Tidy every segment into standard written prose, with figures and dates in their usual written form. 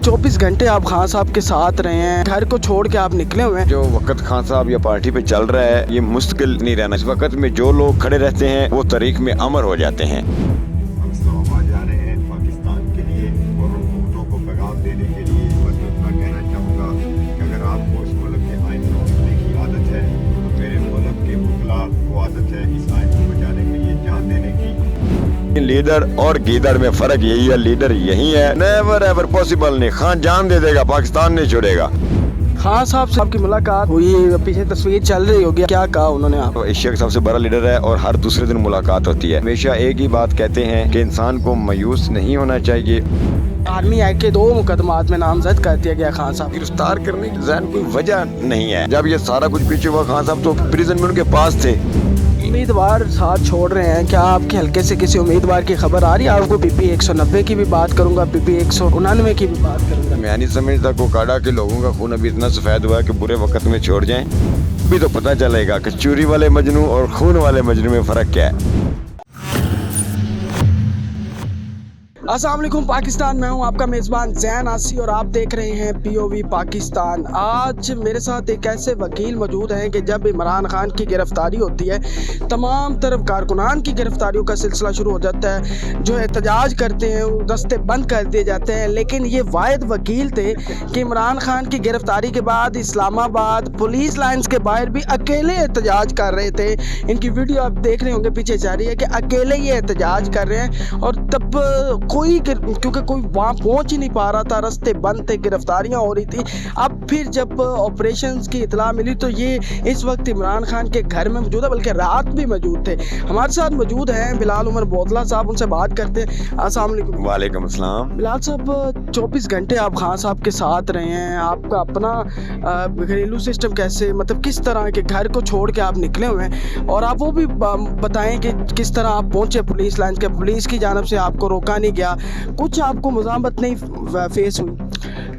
24 घंटे आप खान साहब के साथ रहे हैं, घर को छोड़ के आप निकले हुए हैं। जो वक्त खान साहब या पार्टी पे चल रहा है ये मुस्तकिल नहीं रहना। इस वक्त में जो लोग खड़े रहते हैं वो तारीख में अमर हो जाते हैं। हम जा रहे हैं पाकिस्तान के लिए और हुकूमतों को पैगाम देने के लिए। बस मैं इतना कहना चाहूँगा कि अगर आपको इस मुल्क के आइन को बदलने की आदत है तो मेरे मुल्क के वकला को आदत है इस आइन को बचाने के लिए जान देने की। लीडर और गीदड़ में फर्क यही है, लीडर यही है। नेवर एवर पॉसिबल नहीं, खान जान दे देगा, पाकिस्तान नहीं छोड़ेगा। खान साहब से आपकी मुलाकात हुई, पीछे तस्वीर चल रही होगी, क्या कहा उन्होंने आप? तो एशिया का सबसे बड़ा लीडर है और हर दूसरे दिन मुलाकात होती है। हमेशा एक ही बात कहते हैं कि इंसान को मायूस नहीं होना चाहिए। आर्मी एक्ट के 2 मुकदमात में नामजद कर दिया गया खान साहब। गिरफ्तार करने की ज़हन कोई वजह नहीं है। जब ये सारा कुछ पीछे हुआ खान साहब तो प्रिजन में उनके पास थे। उम्मीदवार साथ छोड़ रहे हैं, क्या आपके हल्के से किसी उम्मीदवार की खबर आ रही है? आपको PP 190 की भी बात करूंगा, PP 199 की भी बात करूंगा। मैं नहीं समझता कोकाड़ा के लोगों का खून अभी इतना सफ़ेद हुआ है कि बुरे वक्त में छोड़ जाएं। अभी तो पता चलेगा कि चोरी वाले मजनू और खून वाले मजनू में फ़र्क क्या है। अस्सलाम वालेकुम पाकिस्तान, मैं हूं आपका मेज़बान ज़ैन आसी और आप देख रहे हैं POV पाकिस्तान। आज मेरे साथ एक ऐसे वकील मौजूद हैं कि जब इमरान खान की गिरफ्तारी होती है तमाम तरफ कारकुनान की गिरफ्तारियों का सिलसिला शुरू हो जाता है। जो एहतजाज करते हैं वो रस्ते बंद कर दिए जाते हैं। लेकिन ये वाहिद वकील थे कि इमरान खान की गिरफ्तारी के बाद इस्लामाबाद पुलिस लाइन्स के बाहर भी अकेले एहतजाज कर रहे थे। इनकी वीडियो आप देख रहे होंगे पीछे जा रही है कि अकेले ये एहतजाज कर रहे हैं और तब क्योंकि कोई वहाँ पहुँच ही नहीं पा रहा था, रास्ते बंद थे, गिरफ्तारियाँ हो रही थी। अब फिर जब ऑपरेशंस की इतला मिली तो ये इस वक्त इमरान खान के घर में मौजूद है, बल्कि रात भी मौजूद थे। हमारे साथ मौजूद हैं बिलाल उमर बोतला साहब, उनसे बात करते हैं। अस्सलाम वालेकुम। वालेकुम अस्सलाम। बिलाल साहब, 24 घंटे आप खान साहब के साथ रहे हैं, आपका अपना घरेलू सिस्टम कैसे, मतलब किस तरह के घर को छोड़ के आप निकले हुए हैं, और आप वो भी बताएं कि किस तरह आप पहुँचे पुलिस लाइन के। पुलिस की जानब से आपको रोका नहीं गया, कुछ आपको मुज़ाहमत नहीं फेस हुई?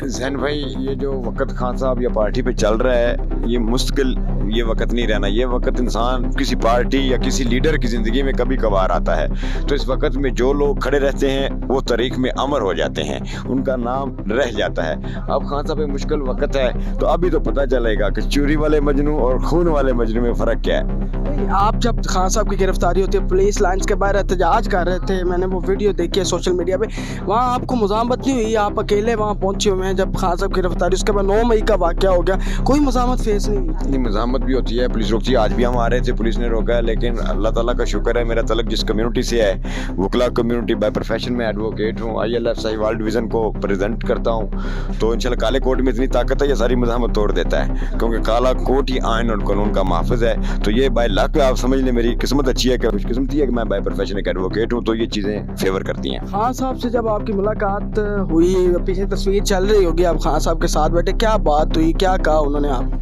ज़ैन भाई, ये जो वक्त खान साहब या पार्टी पे चल रहा है ये मुश्किल ये वक्त नहीं रहना। ये वक्त इंसान किसी पार्टी या किसी लीडर की ज़िंदगी में कभी कभार आता है। तो इस वक्त में जो लोग खड़े रहते हैं वो तारीख में अमर हो जाते हैं, उनका नाम रह जाता है। अब खान साहब एक मुश्किल वक्त है तो अभी तो पता चलेगा कि चोरी वाले मजनू और खून वाले मजनू में फ़र्क क्या है। आप जब खान साहब की गिरफ्तारी होती है पुलिस लाइन्स के बाहर एहतजाज कर रहे थे, मैंने वो वीडियो देखी है सोशल मीडिया पे, वहाँ आपको मुज़ाहमत नहीं हुई? आप अकेले वहाँ पहुँचे हुए हैं जब खान साहब की गिरफ्तारी, उसके बाद 9 मई का वाक़या हो गया, कोई मुज़ाहमत फेस नहीं हुई? नहीं, मुज़ाहमत भी होती है, पुलिस रोकती है। आज भी हम आ रहे थे, पुलिस ने रोका है, लेकिन अल्लाह ताला का शुक्र है मेरा तलक जिस कम्युनिटी से है, वकला कम्युनिटी, बाय प्रोफेशन में एडवोकेट हूँ, ILF साहिवाल डिवीज़न को प्रेजेंट करता हूँ। तो इंशाल्लाह काले कोर्ट में इतनी ताकत है ये सारी मुज़ाहमत तोड़ देता है, क्योंकि काला कोर्ट ही आइन और कानून का महफूज है। तो ये बाय लक आप समझ लें मेरी किस्मत अच्छी है कि खुशकिस्मती है कि मैं बाय प्रोफेशन एक एडवोकेट हूँ, तो ये चीज़ें फेवर करती हैं। खान साहब से जब आपकी मुलाकात हुई, पीछे तस्वीर चल रही होगी, आप खान साहब के साथ बैठे, क्या बात हुई, क्या कहा उन्होंने आप?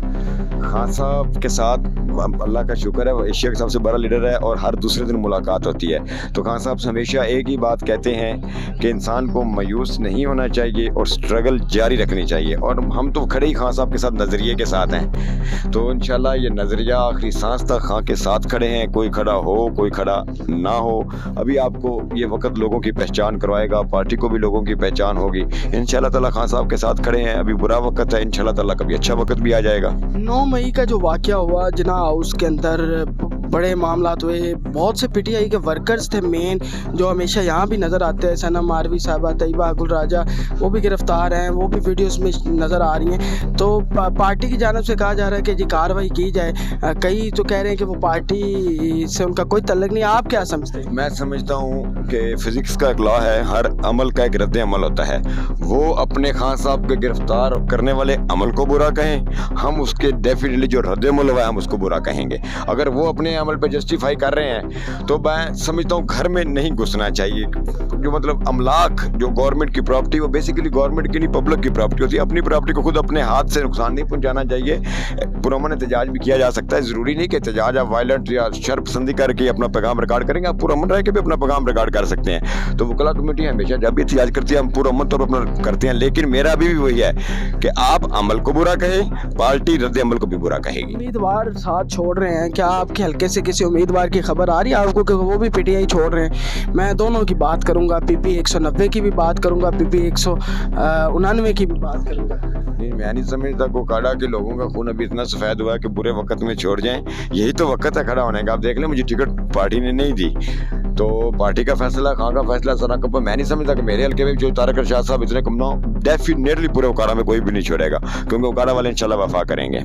खान साहब के साथ अल्लाह का शुक्र है वो एशिया का सबसे बड़ा लीडर है और हर दूसरे दिन मुलाकात होती है। तो खान साहब से हमेशा एक ही बात कहते हैं कि इंसान को मायूस नहीं होना चाहिए और स्ट्रगल जारी रखनी चाहिए। और हम तो खड़े ही खान साहब के साथ नज़रिए के साथ हैं, तो इंशाल्लाह ये नज़रिया आखिरी सांस तक खान के साथ खड़े हैं। कोई खड़ा हो कोई खड़ा ना हो, अभी आपको ये वक्त लोगों की पहचान करवाएगा, पार्टी को भी लोगों की पहचान होगी। इंशाल्लाह ताला खान साहब के साथ खड़े हैं। अभी बुरा वक्त है, इंशाल्लाह ताला कभी अच्छा वक्त भी आ जाएगा। 9 मई का जो वाक़या हुआ जिन्ना हाउस के अंदर, बड़े मामलात हुए, बहुत से PTI के वर्कर्स थे मेन जो हमेशा यहाँ भी नज़र आते हैं, सनम मारवी साहबा, तैयबा गुल राजा, वो भी गिरफ्तार हैं, वो भी वीडियोस में नज़र आ रही हैं। तो पार्टी की जानिब से कहा जा रहा है कि जी कार्रवाई की जाए, कई तो कह रहे हैं कि वो पार्टी से उनका कोई तल्लुक नहीं। आप क्या समझते हैं? मैं समझता हूँ कि फ़िज़िक्स का एक लॉ है, हर अमल का एक रद्द अमल होता है। वो अपने खान साहब के गिरफ्तार करने वाले अमल को बुरा कहें, हम उसके डेफिनेटली जो रद्द अमल हुआ है हम उसको बुरा कहेंगे। अगर वो अपने अमल पे जस्टिफाई कर रहे हैं तो मैं समझता हूँ घर में नहीं घुसना चाहिए। जो मतलब अमलाक जो गवर्नमेंट की प्रॉपर्टी, वो बेसिकली गवर्नमेंट की नहीं पब्लिक की प्रॉपर्टी होती है। अपनी प्रॉपर्टी को खुद अपने हाथ से नुकसान नहीं पहुंचाना चाहिए। पुरअमन एहतजाज भी किया जा सकता है, ज़रूरी नहीं कि एहतजाज आप वायलेंट या शर पसंदी करके अपना पैगाम रिकॉर्ड करेंगे। आप पुरअमन रह के भी अपना पैगाम रिकॉर्ड कर सकते हैं। तो वकला कमेटी हमेशा जब भी एहतजाज करती है हम पुरअमन तौर पर अपना करते हैं, लेकिन मेरा अभी भी वही है कि आप अमल को बुरा कहें, पार्टी रद्द अमल को भी बुरा कहेगी। उम्मीदवार साथ छोड़ रहे हैं, क्या आपके हल्के हल्के से किसी उम्मीदवार की खबर आ रही है आपको कि वो भी पीटीआई छोड़ रहे हैं? मैं दोनों की बात करूंगा, पीपी 190 की भी बात करूंगा, पीपी 199 की भी बात करूंगा। नहीं, मैं नहीं समझता कोकाड़ा के लोगों का खून अभी इतना सफ़ेद हुआ है कि बुरे वक्त में छोड़ जाएं। यही तो वक्त है खड़ा होने का। आप देख लें, मुझे टिकट पार्टी ने नहीं दी, तो पार्टी का फैसला, खां का फैसला सरा कप। मैं नहीं समझता कि मेरे हल्के में जो तारक अरशद साहब इतने कम ना हो। डेफिनेटली पूरे उकाड़ा में कोई भी नहीं छोड़ेगा, क्योंकि उकाड़ा वाले इंशाल्लाह वफा करेंगे।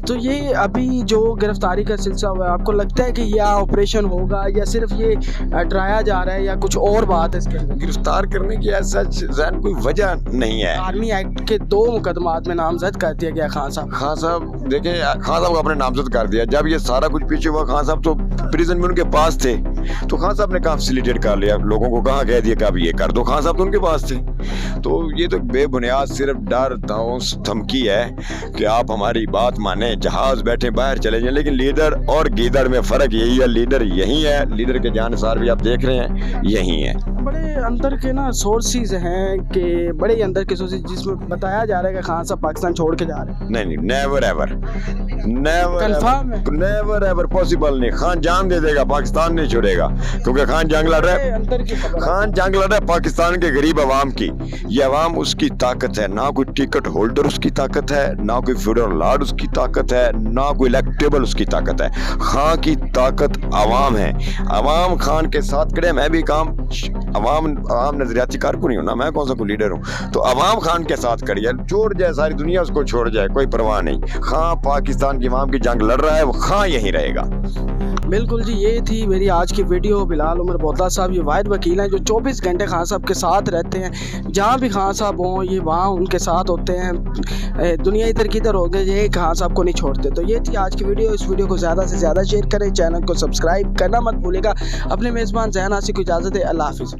तो ये अभी जो गिरफ्तारी का सिलसिला हुआ है, आपको लगता है कि यह ऑपरेशन होगा या सिर्फ ये डराया जा रहा है या कुछ और बात है इसके अंदर? गिरफ्तार करने की ऐसा जैन कोई वजह नहीं है। आर्मी एक्ट के 2 मुकदमात में नामजद कर दिया गया खान साहब। खान साहब देखें, खान साहब को अपने नामजद कर दिया। जब ये सारा कुछ पीछे हुआ, खान साहब तो प्रिजन में उनके पास थे, तो खान साहब ने कहाँ फैसिलिटेट कर लिया, लोगों को कहाँ कह दिया कि आप ये कर दो। खान साहब तो उनके पास थे। तो ये तो बेबुनियाद सिर्फ डर धमकी है कि आप हमारी बात माने, जहाज बैठे बाहर चले जाएं। लेकिन लीडर और गीदड़ में फ़र्क यही है, लीडर यही है, लीडर के जानसार भी आप देख रहे हैं यही है। बड़े अंदर के ना सोर्सेज हैं कि बड़े अंदर के सोर्सेज जिसमें बताया जा रहा है कि खान साहब पाकिस्तान छोड़ के जा रहे हैं। नहीं, नेवर एवर, कंफर्म है? नेवर एवर पॉसिबल नहीं। खान जान दे देगा, पाकिस्तान नहीं छोड़ेगा, क्योंकि खान जंग लड़ रहा है। अंदर की खबर, खान जंग लड़ रहा है पाकिस्तान के गरीब अवाम की। ये अवाम उसकी ताकत है, ना कोई टिकट होल्डर उसकी ताकत है, ना कोई फेडरल लॉर्ड उसकी ताकत है, ना कोई इलेक्टेबल उसकी ताकत है। खान की ताकत अवाम है। अवाम खान के साथ खड़े। मैं भी काम अवाम नजरियाती कारकुन ही हूँ ना, मैं कौन सा कोई लीडर हूँ। तो अवाम खान के साथ खड़ी है, छोड़ जाए सारी दुनिया उसको छोड़ जाए, कोई परवाह नहीं। खान पाकिस्तान की अवाम की जंग लड़ रहा है, वो खान यहीं रहेगा। बिल्कुल जी, ये थी मेरी आज की वीडियो। बिलाल उमर बोतला साहब ये वाहिद वकील हैं जो 24 घंटे खान साहब के साथ रहते हैं। जहाँ भी खान साहब हों, ये वहाँ उनके साथ होते हैं। दुनिया इधर किधर हो गए, ये खान साहब को नहीं छोड़ते। तो ये थी आज की वीडियो। इस वीडियो को ज़्यादा से ज़्यादा शेयर करें, चैनल को सब्सक्राइब करना मत भूलिएगा। अपने मेज़बान ज़ैन आसिफ को इजाज़त है। अल्लाह हाफिज़।